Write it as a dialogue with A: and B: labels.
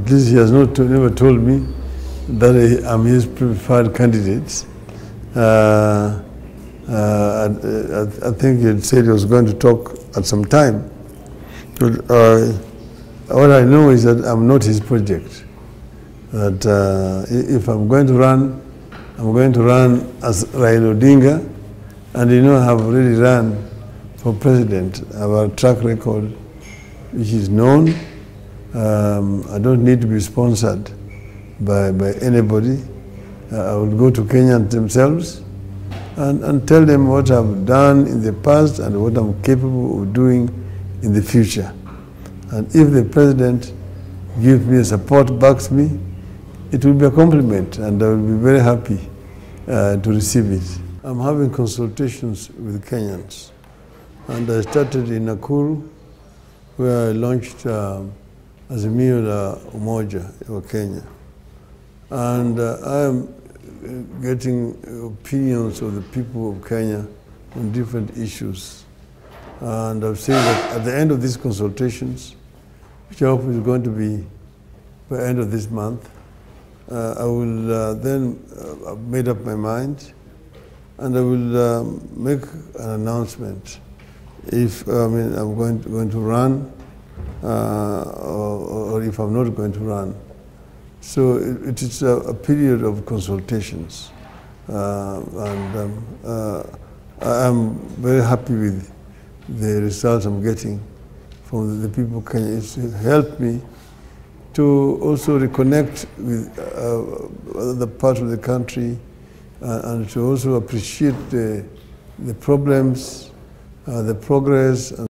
A: At least he has never told me that I'm his preferred candidate. I think he said he was going to talk at some time. But, what I know is that I'm not his project. That if I'm going to run, I'm going to run as Raila Odinga, and I have already run for president. I have a track record which is known. I don't need to be sponsored by anybody. I will go to Kenyans themselves and tell them what I've done in the past and what I'm capable of doing in the future. And if the president gives me support, backs me, it will be a compliment, and I will be very happy to receive it. I'm having consultations with Kenyans, and I started in Nakuru, where I launched Azimio la Umoja of Kenya. And I am getting opinions of the people of Kenya on different issues. And I've said that at the end of these consultations, which I hope is going to be by the end of this month, I will then I've made up my mind, and I will make an announcement if I'm going to run or if I'm not going to run. So it is a period of consultations, and I'm very happy with the results I'm getting from the people of Kenya. It's helped me to also reconnect with other parts of the country and to also appreciate the problems, the progress.